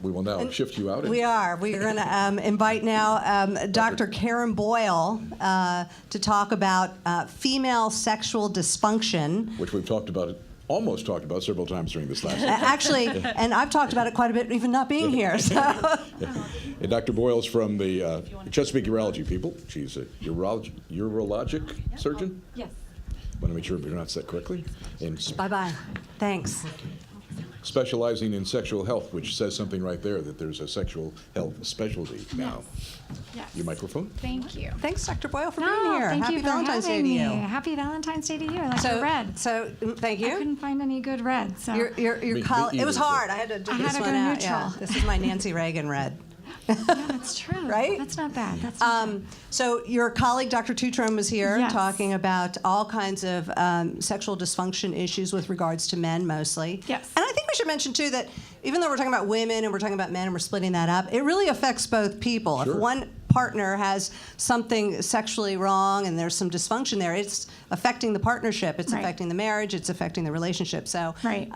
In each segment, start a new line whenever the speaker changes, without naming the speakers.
We will now shift you out.
We are. We're going to invite now Dr. Karen Boyle to talk about female sexual dysfunction.
Which we've almost talked about several times during this last
Actually, and I've talked about it quite a bit, even not being here. So.
And Dr. Boyle's from the Chesapeake Urology people. She's a urologic surgeon.
Yes.
Want to make sure we pronounce that correctly. And
Bye-bye. Thanks.
specializing in sexual health, which says something right there, that there's a sexual health specialty now.
Yes.
Your microphone.
Thank you.
Thanks, Dr. Boyle, for being here.
Thank
Happy
you for
Valentine's Day
having
to
me.
you.
Happy Valentine's Day to you. I like your red.
So, thank you.
I couldn't find any good red. So
Your
Me
it was
either,
hard. I had to do
I
this
had to
one
go
out.
neutral.
Yeah. This is my Nancy Reagan red.
yeah, that's true.
Right?
That's not bad. That's not bad.
So your colleague, Dr. Tutron, was here
Yes.
talking about all kinds of sexual dysfunction issues with regards to men mostly.
Yes.
And I think we should mention, too, that even though we're talking about women and we're talking about men and we're splitting that up, it really affects both people.
Sure.
If one partner has something sexually wrong and there's some dysfunction there, it's affecting the partnership, it's
Right.
affecting the marriage, it's affecting the relationship. So,
Right.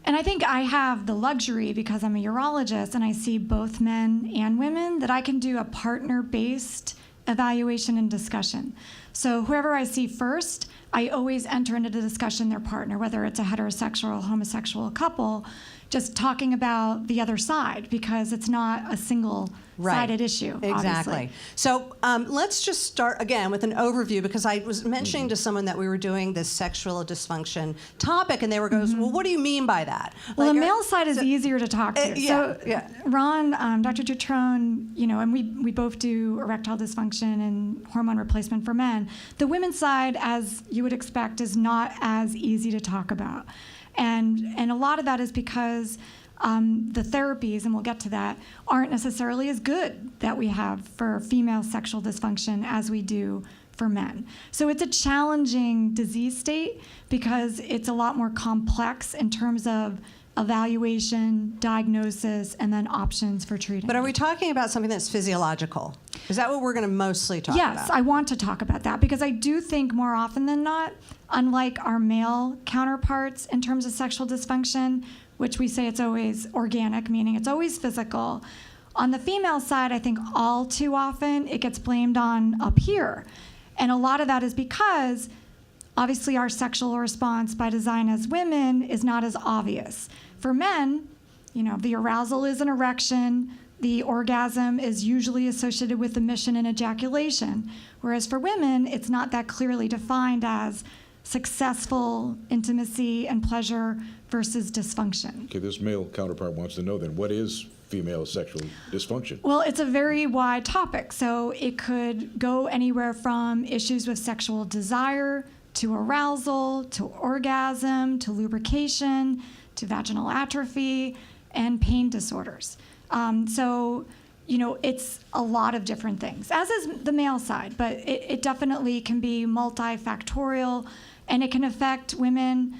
And I think I have the luxury, because I'm a urologist and I see both men and women, that I can do a partner-based evaluation and discussion. So whoever I see first, I always enter into the discussion their partner, whether it's a heterosexual or homosexual couple, just talking about the other side, because it's not a single-sided issue,
Exactly.
obviously.
So let's just start again with an overview, because I was mentioning to someone that we were doing this sexual dysfunction topic, and they were goes, well, what do you mean by that?
Well,
Like,
the male side is easier to talk to.
yeah,
So,
yeah.
Ron, Dr. Tutron, and we both do erectile dysfunction and hormone replacement for men. The women's side, as you would expect, is not as easy to talk about. And a lot of that is because the therapies, and we'll get to that, aren't necessarily as good that we have for female sexual dysfunction as we do for men. So it's a challenging disease state because it's a lot more complex in terms of evaluation, diagnosis, and then options for treating.
But are we talking about something that's physiological? Is that what we're going to mostly talk about?
Yes, I want to talk about that because I do think more often than not, unlike our male counterparts in terms of sexual dysfunction, which we say it's always organic, meaning it's always physical, on the female side, I think all too often it gets blamed on up here. And a lot of that is because obviously our sexual response by design as women is not as obvious. For men, the arousal is an erection, the orgasm is usually associated with emission and ejaculation, whereas for women, it's not that clearly defined as successful intimacy and pleasure versus dysfunction.
Okay, this male counterpart wants to know then, what is female sexual dysfunction?
Well, it's a very wide topic. So it could go anywhere from issues with sexual desire to arousal, to orgasm, to lubrication, to vaginal atrophy, and pain disorders. It's a lot of different things, as is the male side, but it definitely can be multifactorial, and it can affect women,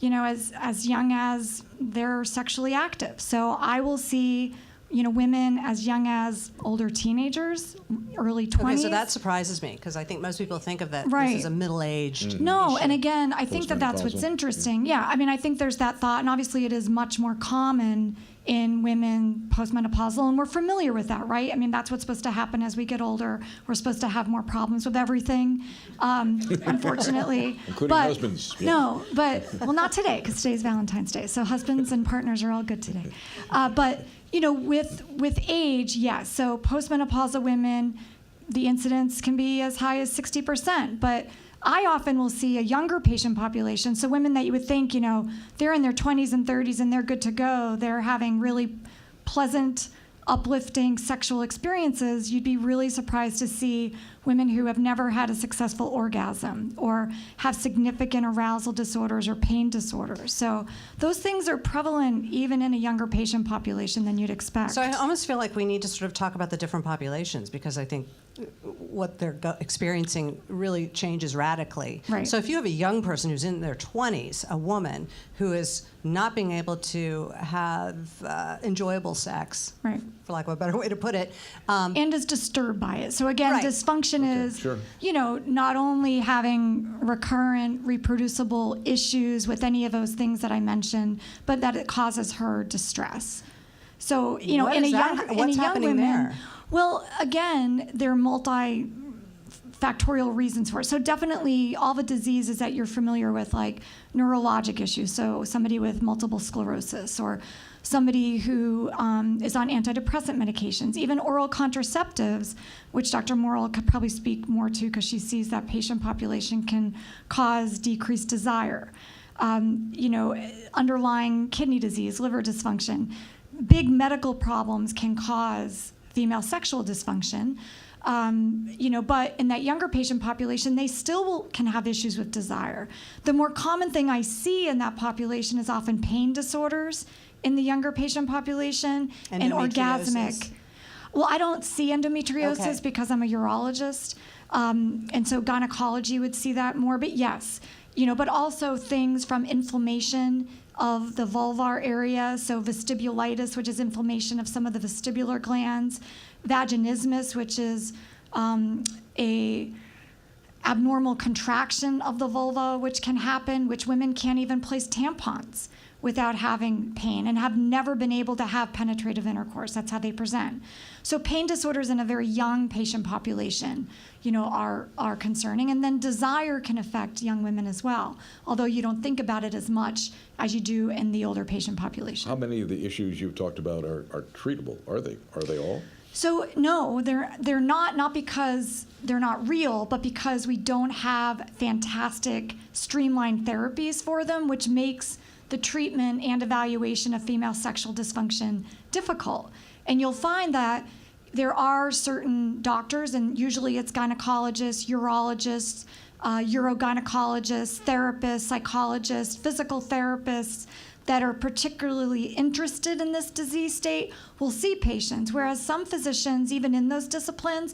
as young as they're sexually active. So I will see, women as young as older teenagers, early 20s.
Okay, so that surprises me, because I think most people think of that
Right.
this is a middle-aged
No,
issue.
and again, I think that's what's
Postmenopausal.
interesting. Yeah, I mean, I think there's that thought, and obviously it is much more common in women postmenopausal, and we're familiar with that, right? I mean, that's what's supposed to happen as we get older. We're supposed to have more problems with everything, unfortunately.
Including husbands. Yeah.
No, well, not today, because today's Valentine's Day, so husbands and partners are all good today. But with age, yes. So postmenopausal women, the incidence can be as high as 60%. But I often will see a younger patient population. So women that you would think, they're in their 20s and 30s and they're good to go. They're having really pleasant, uplifting sexual experiences. You'd be really surprised to see women who have never had a successful orgasm or have significant arousal disorders or pain disorders. So those things are prevalent even in a younger patient population than you'd expect.
So I almost feel like we need to sort of talk about the different populations, because I think what they're experiencing really changes radically.
Right.
So if you have a young person who's in their 20s, a woman who is not being able to have enjoyable sex,
Right.
for lack of a better way to put it,
and is disturbed by it. So again,
Right.
dysfunction is,
sure.
not only having recurrent, reproducible issues with any of those things that I mentioned, but that it causes her distress. So, in
What
a
is
young,
that?
in a
What's
young
happening
women,
there?
well, again, there are multifactorial reasons for it. So definitely all the diseases that you're familiar with, like neurologic issues. So somebody with multiple sclerosis, or somebody who is on antidepressant medications, even oral contraceptives, which Dr. Morrill could probably speak more to because she sees that patient population can cause decreased desire. Underlying kidney disease, liver dysfunction, big medical problems can cause female sexual dysfunction. But in that younger patient population, they still can have issues with desire. The more common thing I see in that population is often pain disorders in the younger patient population and orgasmic. Well, I don't see endometriosis because I'm a urologist, and so gynecology would see that more. But yes, but also things from inflammation of the vulvar area, so vestibulitis, which is inflammation of some of the vestibular glands, vaginismus, which is a abnormal contraction of the vulva, which can happen, which women can't even place tampons without having pain and have never been able to have penetrative intercourse. That's how they present. So pain disorders in a very young patient population, are concerning. And then desire can affect young women as well, although you don't think about it as much as you do in the older patient population.
How many of the issues you've talked about are treatable? Are they all?
So no, they're not because they're not real, but because we don't have fantastic streamlined therapies for them, which makes the treatment and evaluation of female sexual dysfunction difficult. And you'll find that there are certain doctors, and usually it's gynecologists, urologists, urogynecologists, therapists, psychologists, physical therapists, that are particularly interested in this disease state will see patients, whereas some physicians, even in those disciplines,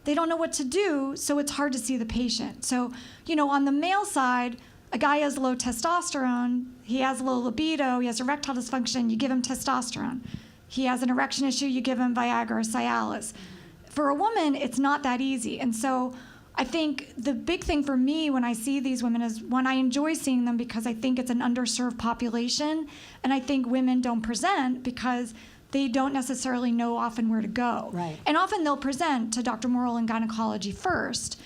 they don't know what to do, so it's hard to see the patient. So, on the male side, a guy has low testosterone, he has low libido, he has erectile dysfunction, you give him testosterone. He has an erection issue, you give him Viagra or Cialis. For a woman, it's not that easy. And so I think the big thing for me when I see these women is, one, I enjoy seeing them because I think it's an underserved population, and I think women don't present because they don't necessarily know often where to go.
Right.
And often they'll present to Dr. Morrill in gynecology first,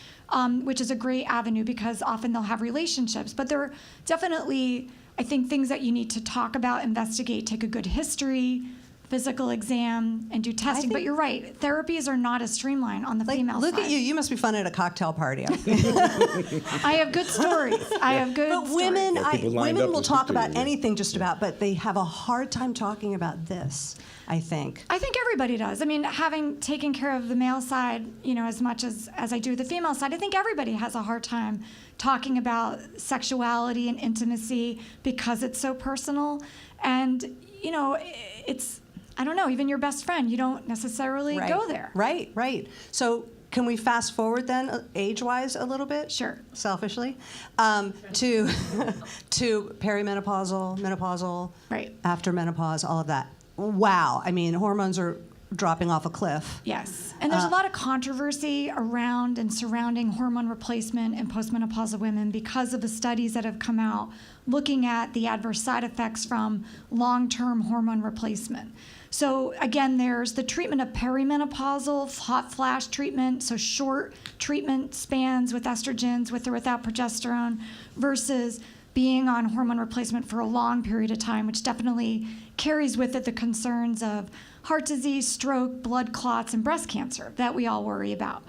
which is a great avenue because often they'll have relationships. But there are definitely, I think, things that you need to talk about, investigate, take a good history, physical exam, and do testing. But you're right, therapies are not as streamlined on the female
look
side.
at you. You must be fun at a cocktail party.
I have good stories.
But women,
Got people lined
women
up
will
to
talk
speak to
about
you.
anything just about, but they have a hard time talking about this, I think.
I think everybody does. I mean, having taken care of the male side, as much as I do the female side, I think everybody has a hard time talking about sexuality and intimacy because it's so personal. And, it's, I don't know, even your best friend, you don't necessarily go there.
Right. So can we fast forward then, age-wise, a little bit?
Sure.
Selfishly, to perimenopausal, menopausal,
Right.
after menopause, all of that. Wow. I mean, hormones are dropping off a cliff.
Yes. And there's a lot of controversy around and surrounding hormone replacement in postmenopausal women because of the studies that have come out looking at the adverse side effects from long-term hormone replacement. So again, there's the treatment of perimenopausal hot flash treatment, so short treatment spans with estrogens, with or without progesterone, versus being on hormone replacement for a long period of time, which definitely carries with it the concerns of heart disease, stroke, blood clots, and breast cancer that we all worry about.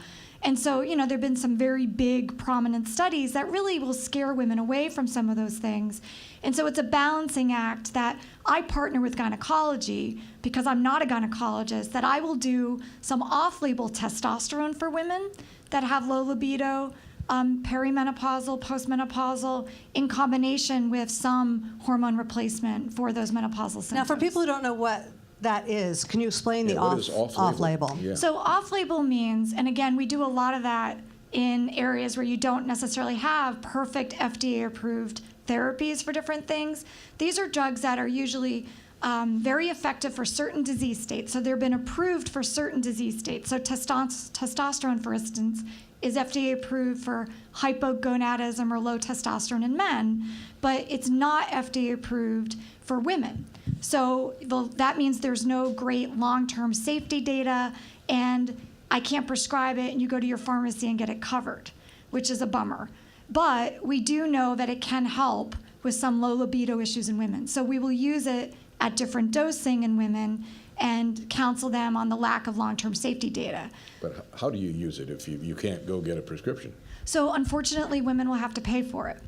And so, there have been some very big, prominent studies that really will scare women away from some of those things. And so it's a balancing act that I partner with gynecology, because I'm not a gynecologist, that I will do some off-label testosterone for women that have low libido, perimenopausal, postmenopausal, in combination with some hormone replacement for those menopausal symptoms.
Now, for people who don't know what that is, can you explain the
what is
off-label?
Yeah.
So off-label means, and again, we do a lot of that in areas where you don't necessarily have perfect FDA-approved therapies for different things. These are drugs that are usually very effective for certain disease states. So they've been approved for certain disease states. So testosterone, for instance, is FDA approved for hypogonadism or low testosterone in men, but it's not FDA approved for women. So that means there's no great long-term safety data, and I can't prescribe it, and you go to your pharmacy and get it covered, which is a bummer. But we do know that it can help with some low libido issues in women. So we will use it at different dosing in women and counsel them on the lack of long-term safety data.
But how do you use it if you can't go get a prescription?
So unfortunately, women will have to pay for it.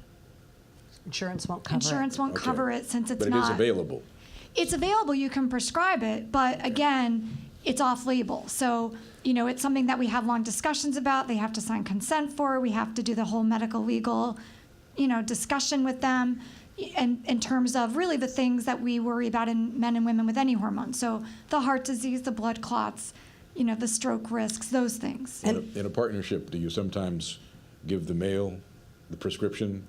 Insurance won't cover
Insurance won't
Okay.
cover it since it's
But
not.
it is available.
It's available, you can prescribe it, but again, it's off-label. So, it's something that we have long discussions about. They have to sign consent for. We have to do the whole medical legal, discussion with them in terms of really the things that we worry about in men and women with any hormone. So the heart disease, the blood clots, the stroke risks, those things.
In a partnership, do you sometimes give the male the prescription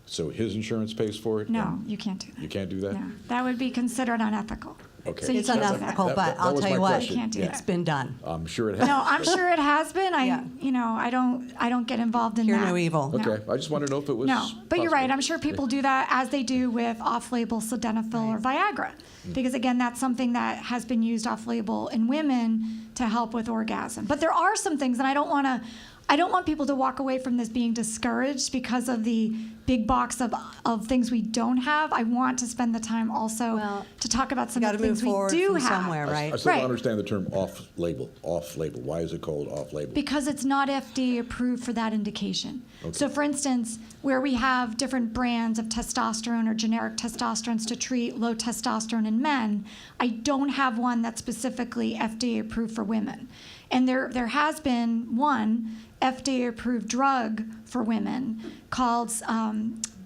so his insurance pays for it?
No, you can't do that.
You can't do that?
No, that would be considered unethical.
Okay.
So you
It's
can't do that.
unethical,
That
but I'll
was
tell
my
you what,
question.
Can't do
Yeah.
that.
it's been done.
I'm sure it has.
No, I'm sure it has been.
Yeah.
I don't get involved in
Hear
that.
no evil.
No.
Okay, I just want to know if it was
No, but you're right.
possible.
I'm sure people do that as they do with off-label sildenafil or Viagra, because again, that's something that has been used off-label in women to help with orgasm. But there are some things, and I don't want people to walk away from this being discouraged because of the big box of things we don't have. I want to spend the time also
Well,
to talk about some
You
of
got
the
to move
things we
forward
do
from
have.
somewhere, right?
I still
Right.
don't understand the term off-label. Off-label. Why is it called off-label?
Because it's not FDA approved for that indication.
Okay.
So for instance, where we have different brands of testosterone or generic testosterone to treat low testosterone in men, I don't have one that's specifically FDA approved for women. And there has been one FDA approved drug for women called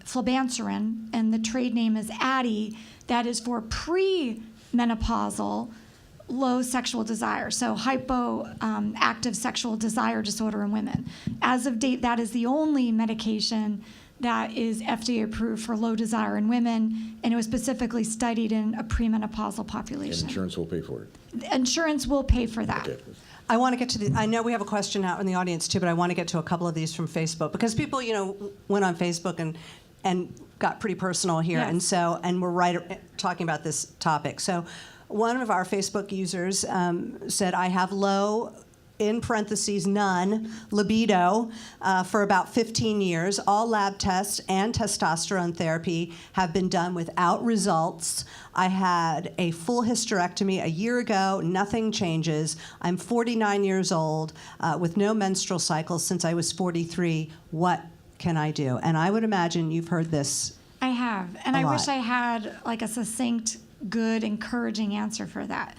flibanserin, and the trade name is Addyi, that is for pre-menopausal low sexual desire, so hypoactive sexual desire disorder in women. As of date, that is the only medication that is FDA approved for low desire in women, and it was specifically studied in a premenopausal
And
population.
insurance will pay for it.
Insurance will pay for that.
Okay.
I want to get to I know we have a question out in the audience too, but I want to get to a couple of these from Facebook because people, went on Facebook and got pretty personal here,
Yes.
and we're talking about this topic. So, one of our Facebook users said, "I have low." In parentheses, none, libido for about 15 years. All lab tests and testosterone therapy have been done without results. I had a full hysterectomy a year ago. Nothing changes. I'm 49 years old with no menstrual cycles since I was 43. What can I do? And I would imagine you've heard this.
I have, and
A
I
lot.
wish I had like a succinct, good, encouraging answer for that.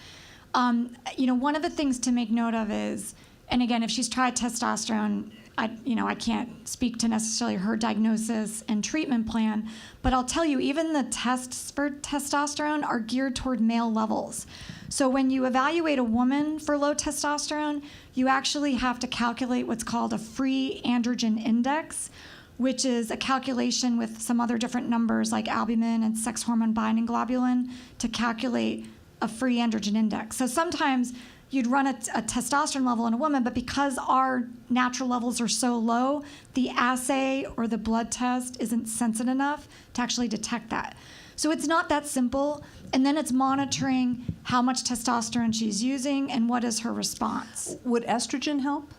One of the things to make note of is, and again, if she's tried testosterone, I can't speak to necessarily her diagnosis and treatment plan, but I'll tell you, even the tests for testosterone are geared toward male levels. So when you evaluate a woman for low testosterone, you actually have to calculate what's called a free androgen index, which is a calculation with some other different numbers like albumin and sex hormone binding globulin to calculate a free androgen index. So sometimes you'd run a testosterone level in a woman, but because our natural levels are so low, the assay or the blood test isn't sensitive enough to actually detect that. So it's not that simple. And then it's monitoring how much testosterone she's using and what is her response.
Would estrogen help?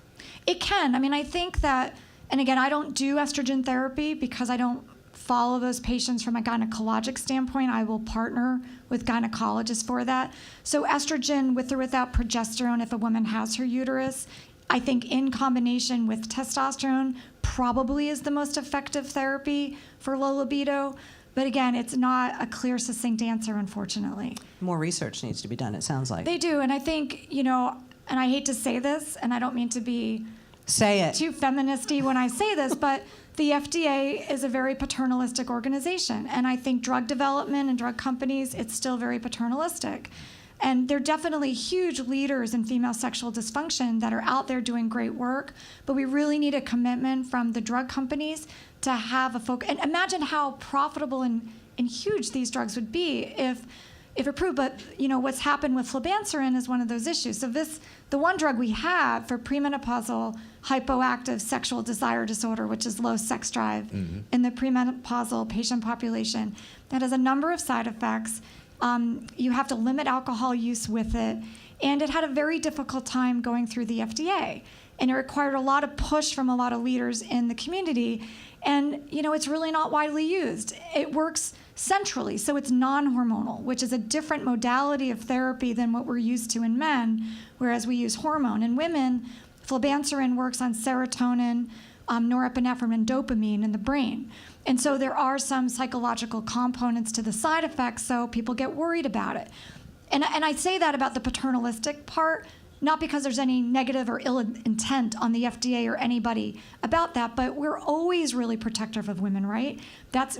It can. I think that, and again, I don't do estrogen therapy because I don't follow those patients from a gynecologic standpoint. I will partner with gynecologists for that. So estrogen with or without progesterone, if a woman has her uterus, I think in combination with testosterone probably is the most effective therapy for low libido. But again, it's not a clear, succinct answer, unfortunately.
More research needs to be done, it sounds like.
They do, and I think, and I hate to say this, and I don't mean to be
Say it.
too feministy when I say this, but the FDA is a very paternalistic organization. And I think drug development and drug companies, it's still very paternalistic. And they're definitely huge leaders in female sexual dysfunction that are out there doing great work. But we really need a commitment from the drug companies to have a focus. And imagine how profitable and huge these drugs would be if if approved. But what's happened with flibanserin is one of those issues. So the one drug we have for premenopausal hypoactive sexual desire disorder, which is low sex drive in the premenopausal patient population, that has a number of side effects. You have to limit alcohol use with it, and it had a very difficult time going through the FDA. And it required a lot of push from a lot of leaders in the community. And, it's really not widely used. It works centrally, so it's non-hormonal, which is a different modality of therapy than what we're used to in men, whereas we use hormone. In women, flibanserin works on serotonin, norepinephrine, and dopamine in the brain. And so there are some psychological components to the side effects, so people get worried about it. And I say that about the paternalistic part, not because there's any negative or ill intent on the FDA or anybody about that, but we're always really protective of women, right?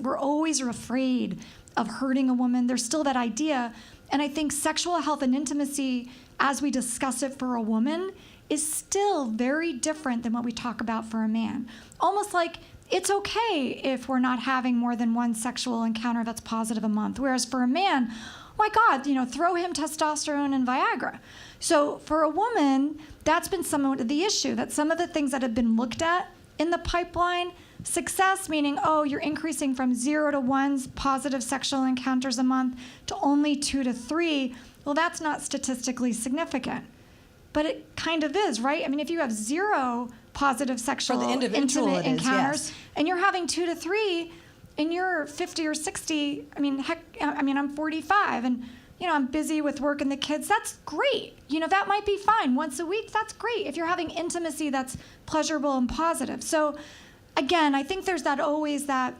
We're always afraid of hurting a woman. There's still that idea. And I think sexual health and intimacy, as we discuss it for a woman, is still very different than what we talk about for a man. Almost like it's okay if we're not having more than one sexual encounter that's positive a month. Whereas for a man, my God, throw him testosterone and Viagra. So for a woman, that's been somewhat of the issue, that some of the things that have been looked at in the pipeline, success meaning, you're increasing from 0 to 1 positive sexual encounters a month to only 2 to 3. Well, that's not statistically significant. But it kind of is, right? I mean, if you have 0 positive sexual intimate encounters, and you're having 2 to 3, and you're 50 or 60, I'm 45, and I'm busy with work and the kids, that's great. That might be fine. Once a week, that's great. If you're having intimacy, that's pleasurable and positive. So again, I think there's always that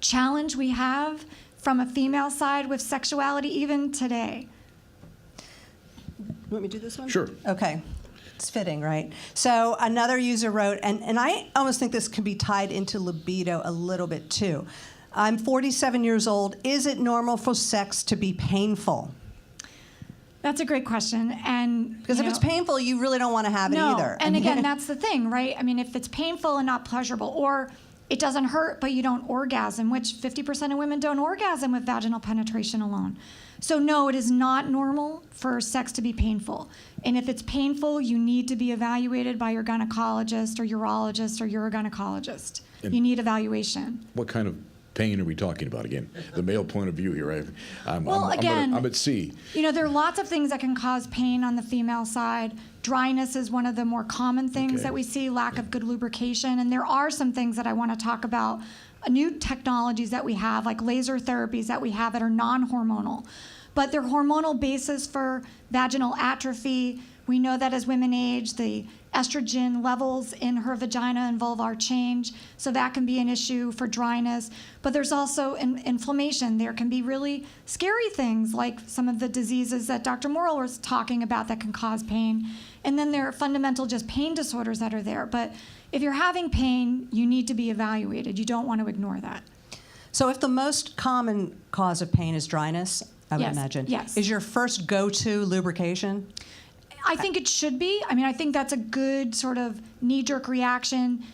challenge we have from a female side with sexuality, even today.
You want me to do this one?
Sure.
Okay. It's fitting, right? So another user wrote, and I almost think this can be tied into libido a little bit too. I'm 47 years old. Is it normal for sex to be painful?
That's a great question. And
because if it's painful, you really don't want to have it either.
And again, that's the thing, right? I mean, if it's painful and not pleasurable, or it doesn't hurt, but you don't orgasm, which 50% of women don't orgasm with vaginal penetration alone. So no, it is not normal for sex to be painful. And if it's painful, you need to be evaluated by your gynecologist or urologist or urogynecologist. You need evaluation.
What kind of pain are we talking about again? The male point of view here. I'm at sea.
There are lots of things that can cause pain on the female side. Dryness is one of the more common things that we see, lack of good lubrication. And there are some things that I want to talk about, new technologies that we have, like laser therapies that we have that are non-hormonal. But they're hormonal basis for vaginal atrophy. We know that as women age, the estrogen levels in her vagina and vulvar change, so that can be an issue for dryness. But there's also inflammation. There can be really scary things like some of the diseases that Dr. Morrill was talking about that can cause pain. And then there are fundamental just pain disorders that are there. But if you're having pain, you need to be evaluated. You don't want to ignore that.
So if the most common cause of pain is dryness, I would imagine, is your first go-to lubrication?
I think it should be. I think that's a good sort of knee-jerk reaction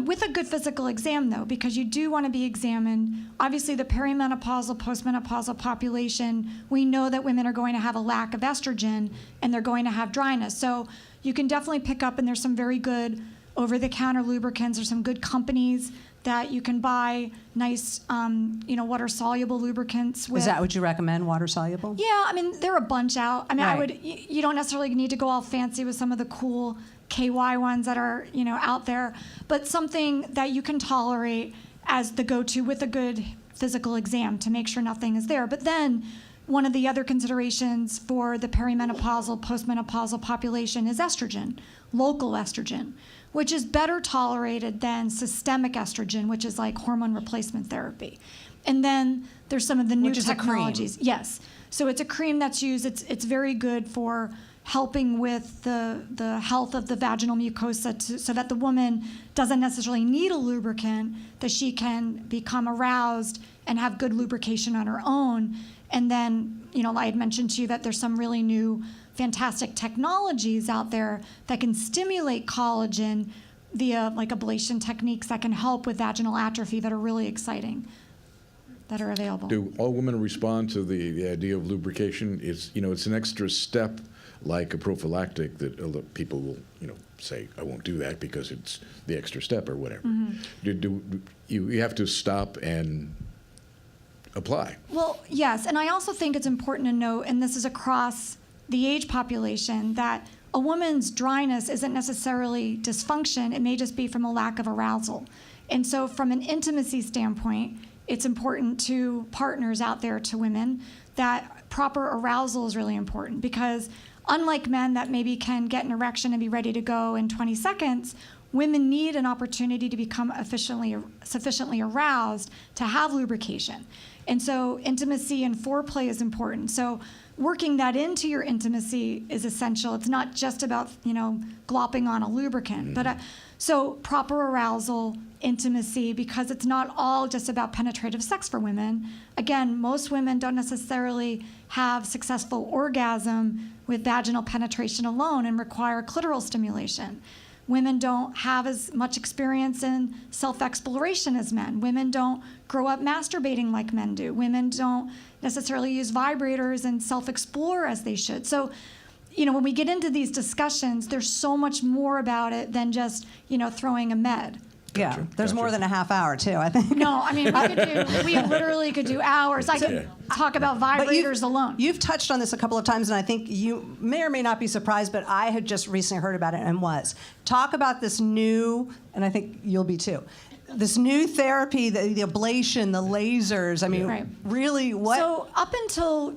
with a good physical exam, though, because you do want to be examined. Obviously, the perimenopausal, postmenopausal population, we know that women are going to have a lack of estrogen and they're going to have dryness. So you can definitely pick up, and there's some very good over-the-counter lubricants. There's some good companies that you can buy nice, water-soluble lubricants with.
Is that what you recommend, water-soluble?
Yeah, there are a bunch out.
Right.
You don't necessarily need to go all fancy with some of the cool KY ones that are, out there, but something that you can tolerate as the go-to with a good physical exam to make sure nothing is there. But then one of the other considerations for the perimenopausal, postmenopausal population is estrogen, local estrogen, which is better tolerated than systemic estrogen, which is like hormone replacement therapy. And then there's some of the new technologies. Yes. So it's a cream that's used. It's very good for helping with the health of the vaginal mucosa so that the woman doesn't necessarily need a lubricant, that she can become aroused and have good lubrication on her own. And then, I had mentioned to you that there's some really new fantastic technologies out there that can stimulate collagen via like ablation techniques that can help with vaginal atrophy that are really exciting. that are available.
Do all women respond to the idea of lubrication? It's an extra step, like a prophylactic, that people will say, I won't do that because it's the extra step or whatever. Do you have to stop and apply?
Well, yes, and I also think it's important to note, and this is across the age population, that a woman's dryness isn't necessarily dysfunction. It may just be from a lack of arousal. And so from an intimacy standpoint, it's important to partners out there, to women, that proper arousal is really important, because unlike men that maybe can get an erection and be ready to go in 20 seconds, women need an opportunity to become sufficiently aroused to have lubrication. And so intimacy and foreplay is important. So working that into your intimacy is essential. It's not just about, glopping on a lubricant, but so proper arousal, intimacy, because it's not all just about penetrative sex for women. Again, most women don't necessarily have successful orgasm with vaginal penetration alone and require clitoral stimulation. Women don't have as much experience in self-exploration as men. Women don't grow up masturbating like men do. Women don't necessarily use vibrators and self-explore as they should. So, when we get into these discussions, there's so much more about it than just, throwing a med.
Yeah, there's more than a half hour, too, I think.
No, I mean, we literally could do hours. I could talk about vibrators alone.
You've touched on this a couple of times, and I think you may or may not be surprised, but I had just recently heard about it and was. Talk about this new, and I think you'll be too, this new therapy, the ablation, the lasers. I mean,
Right.
really, what?
So up until,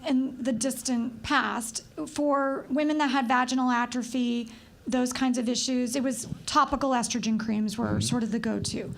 in the distant past, for women that had vaginal atrophy, those kinds of issues, it was topical estrogen creams were sort of the go-to.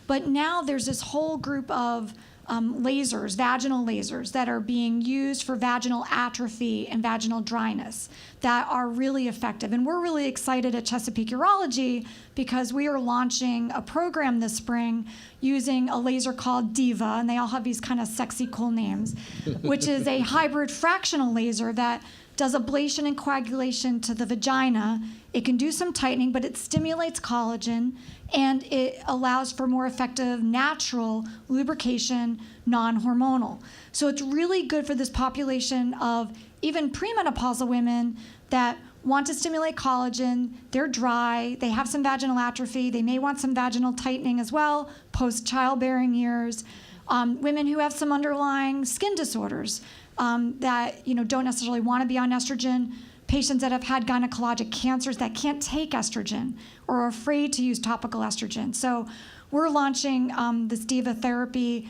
But now there's this whole group of lasers, vaginal lasers, that are being used for vaginal atrophy and vaginal dryness that are really effective. And we're really excited at Chesapeake Urology because we are launching a program this spring using a laser called Diva, and they all have these kind of sexy, cool names, which is a hybrid fractional laser that does ablation and coagulation to the vagina. It can do some tightening, but it stimulates collagen, and it allows for more effective natural lubrication, non-hormonal. So it's really good for this population of even premenopausal women that want to stimulate collagen. They're dry, they have some vaginal atrophy, they may want some vaginal tightening as well, post-childbearing years. Women who have some underlying skin disorders that don't necessarily want to be on estrogen, patients that have had gynecologic cancers that can't take estrogen or are afraid to use topical estrogen. So we're launching this Diva therapy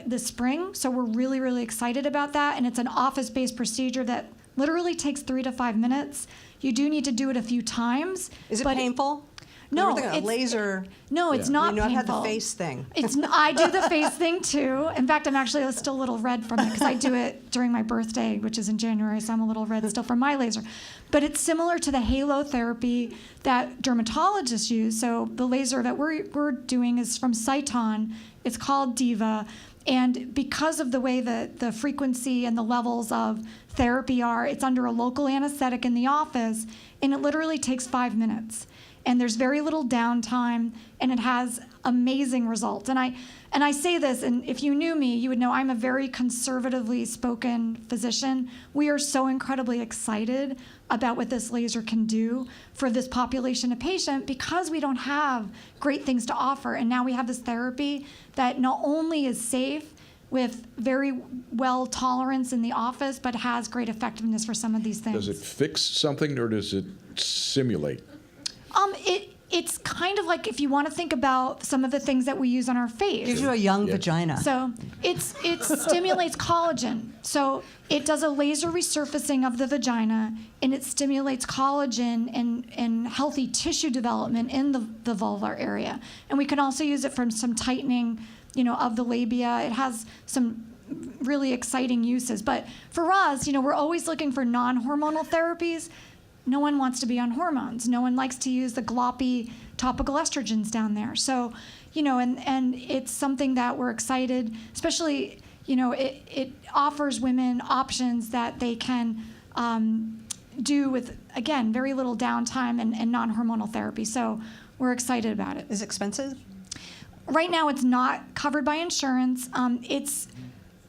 this spring, so we're really, really excited about that, and it's an office-based procedure that literally takes 3 to 5 minutes. You do need to do it a few times.
Is it painful?
No,
it's laser.
No, it's not painful.
I've had the face thing.
I do the face thing too. In fact, I'm actually still a little red from it because I do it during my birthday, which is in January, so I'm a little red still from my laser. But it's similar to the halo therapy that dermatologists use. So the laser that we're doing is from Cyton. It's called Diva. And because of the way that the frequency and the levels of therapy are, it's under a local anesthetic in the office, and it literally takes 5 minutes. And there's very little downtime, and it has amazing results. And I say this, and if you knew me, you would know I'm a very conservatively spoken physician. We are so incredibly excited about what this laser can do for this population of patient because we don't have great things to offer. And now we have this therapy that not only is safe with very well tolerance in the office, but has great effectiveness for some of these things.
Does it fix something or does it simulate?
It's kind of like if you want to think about some of the things that we use on our face.
Gives you a young vagina.
So it stimulates collagen. So it does a laser resurfacing of the vagina, and it stimulates collagen and healthy tissue development in the vulvar area. And we can also use it for some tightening, of the labia. It has some really exciting uses. But for us, we're always looking for non-hormonal therapies. No one wants to be on hormones. No one likes to use the gloppy topical estrogens down there. So, and it's something that we're excited, especially, it offers women options that they can do with, again, very little downtime and non-hormonal therapy. So we're excited about it.
Is it expensive?
right now it's not covered by insurance.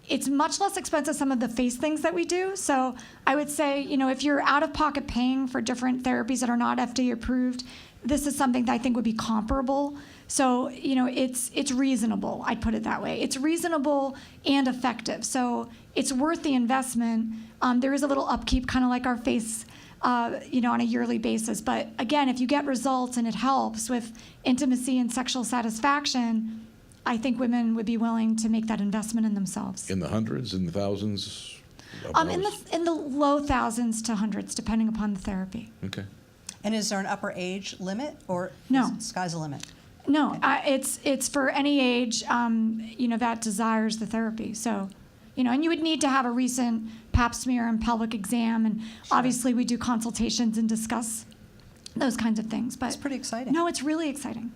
It's much less expensive, some of the face things that we do. So I would say, if you're out of pocket paying for different therapies that are not FDA approved, this is something that I think would be comparable. So, it's reasonable. I'd put it that way. It's reasonable and effective. So it's worth the investment. There is a little upkeep, kind of like our face, on a yearly basis. But again, if you get results and it helps with intimacy and sexual satisfaction, I think women would be willing to make that investment in themselves.
In the hundreds, in the thousands?
In the low thousands to hundreds, depending upon the therapy.
Okay.
And is there an upper age limit, or
No.
sky's the limit?
No, it's for any age, that desires the therapy. So, and you would need to have a recent pap smear and pelvic exam, and obviously we do consultations and discuss those kinds of things. But
It's pretty exciting.
No, it's really exciting.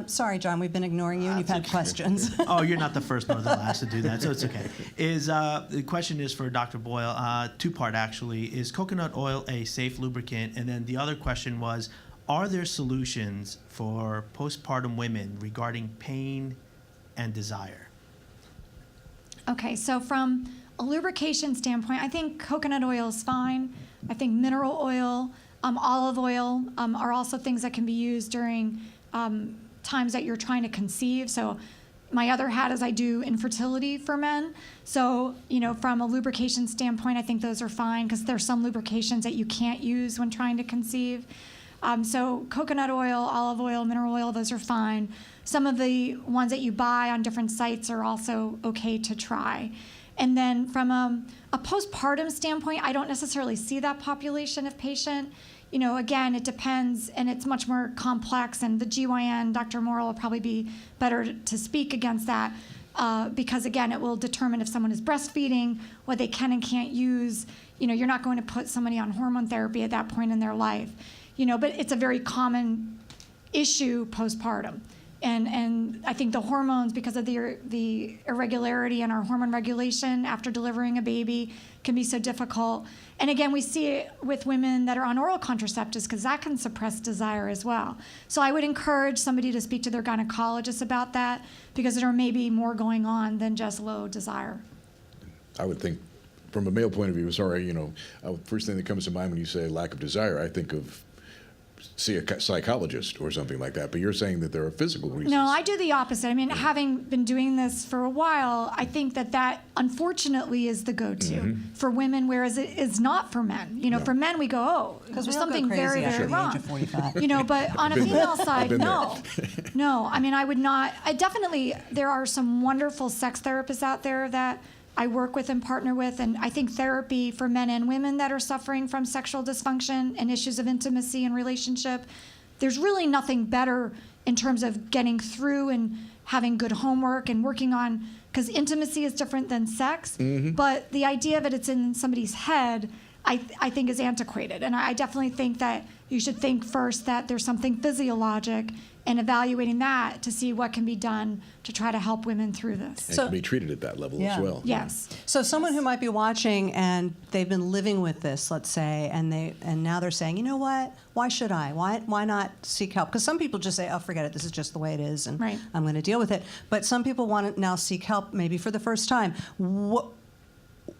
Sorry, John, we've been ignoring you, and you've had questions.
Oh, you're not the first nor the last to do that, so it's okay. The question is for Dr. Boyle, two-part actually. Is coconut oil a safe lubricant? And then the other question was, are there solutions for postpartum women regarding pain and desire?
Okay, so from a lubrication standpoint, I think coconut oil is fine. I think mineral oil, olive oil are also things that can be used during times that you're trying to conceive. So my other hat is I do infertility for men. So, from a lubrication standpoint, I think those are fine because there's some lubrications that you can't use when trying to conceive. So coconut oil, olive oil, mineral oil, those are fine. Some of the ones that you buy on different sites are also okay to try. And then from a postpartum standpoint, I don't necessarily see that population of patient. Again, it depends, and it's much more complex, and the GYN, Dr. Morrill, will probably be better to speak against that because, again, it will determine if someone is breastfeeding, what they can and can't use. You're not going to put somebody on hormone therapy at that point in their life. But it's a very common issue postpartum. And I think the hormones, because of the irregularity in our hormone regulation after delivering a baby, can be so difficult. And again, we see it with women that are on oral contraceptives because that can suppress desire as well. So I would encourage somebody to speak to their gynecologist about that because there may be more going on than just low desire.
I would think, from a male point of view, first thing that comes to mind when you say lack of desire, I think of see a psychologist or something like that. But you're saying that there are physical reasons.
No, I do the opposite. I mean, having been doing this for a while, I think that unfortunately is the go-to for women, whereas it is not for men. For men, we go, oh,
Because
there's
we all go
something
crazy
very,
after
very
the
wrong.
age of 45.
But on a
Been
female
there.
side,
Been
no. No, I mean, I would not. I definitely, there are some wonderful sex therapists out there that I work with and partner with, and I think therapy for men and women that are suffering from sexual dysfunction and issues of intimacy and relationship, there's really nothing better in terms of getting through and having good homework and working on, because intimacy is different than sex, but the idea that it's in somebody's head, I think is antiquated. And I definitely think that you should think first that there's something physiologic and evaluating that to see what can be done to try to help women through this.
And can be treated at that level as well.
Yes.
So someone who might be watching and they've been living with this, let's say, and now they're saying, you know what? Why should I? Why not seek help? Because some people just say, oh, forget it. This is just the way it is, and
Right.
I'm going to deal with it. But some people want to now seek help, maybe for the first time.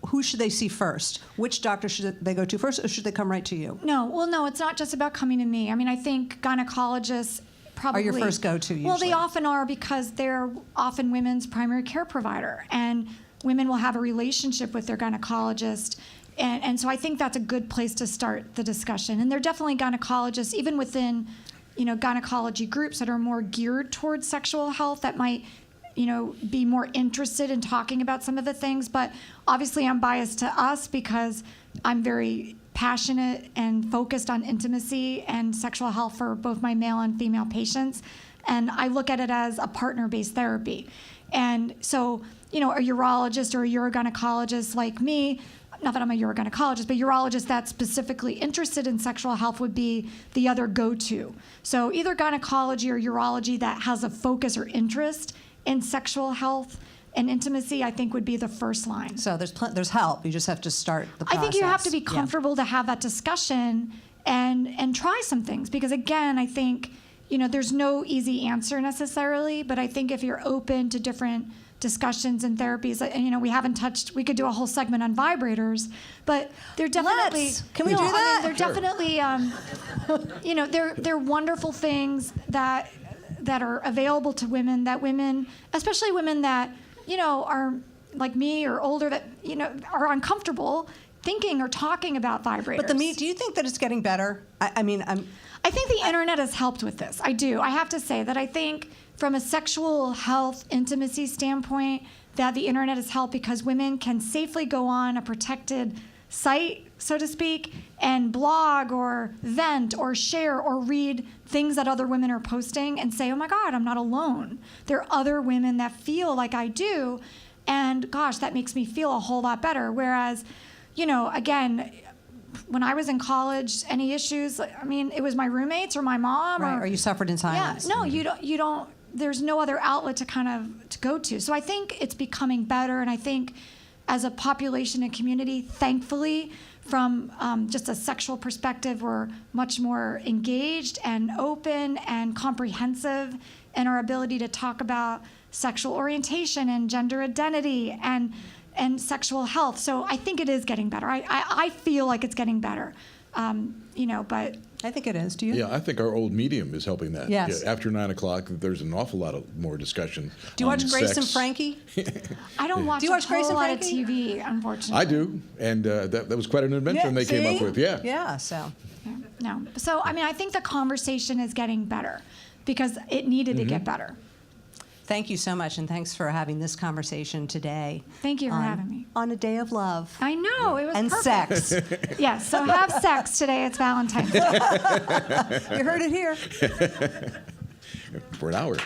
Who should they see first? Which doctor should they go to first, or should they come right to you?
No, it's not just about coming to me. I mean, I think gynecologists probably
Are your first go-to
Well, they
usually?
often are because they're often women's primary care provider, and women will have a relationship with their gynecologist. And so I think that's a good place to start the discussion. And there are definitely gynecologists, even within, gynecology groups that are more geared towards sexual health that might, be more interested in talking about some of the things. But obviously I'm biased to us because I'm very passionate and focused on intimacy and sexual health for both my male and female patients. And I look at it as a partner-based therapy. And so, a urologist or a urogynecologist like me, not that I'm a urogynecologist, but urologist that's specifically interested in sexual health would be the other go-to. So either gynecology or urology that has a focus or interest in sexual health and intimacy, I think would be the first line.
So there's help. You just have to start the process.
I think you have to be
Yeah.
comfortable to have that discussion and try some things, because again, I think, there's no easy answer necessarily, but I think if you're open to different discussions and therapies, and we haven't touched, we could do a whole segment on vibrators, but they're definitely,
Can we do that?
they're definitely, they're wonderful things that are available to women, especially women that, are like me or older, that, are uncomfortable thinking or talking about vibrators.
But do you think that it's getting better? I
think the internet has helped with this. I do. I have to say that I think from a sexual health intimacy standpoint that the internet has helped because women can safely go on a protected site, so to speak, and blog or vent or share or read things that other women are posting and say, oh my God, I'm not alone. There are other women that feel like I do, and gosh, that makes me feel a whole lot better. Whereas, again, when I was in college, any issues, it was my roommates or my mom.
right, or you suffered in silence.
Yeah, no, you don't, there's no other outlet to go to. So I think it's becoming better, and I think as a population and community, thankfully, from just a sexual perspective, we're much more engaged and open and comprehensive in our ability to talk about sexual orientation and gender identity and sexual health. So I think it is getting better. I feel like it's getting better, but
I think it is. Do you?
Yeah, I think our old medium is helping that.
Yes.
Yeah, after 9 o'clock, there's an awful lot of more discussion.
Do you watch Grace and
sex.
Frankie?
I don't watch
Do you watch
a
Grace
whole
and
lot of
Frankie?
TV, unfortunately.
I do, and that was quite an invention they came up with. Yeah.
Yeah, so.
No. So, I think the conversation is getting better because it needed to get better.
Thank you so much, and thanks for having this conversation today.
Thank you for having me.
On a day of love.
I know, it was
And
perfect.
sex.
Yes, so have sex today. It's Valentine's Day.
You heard it here.
For an hour.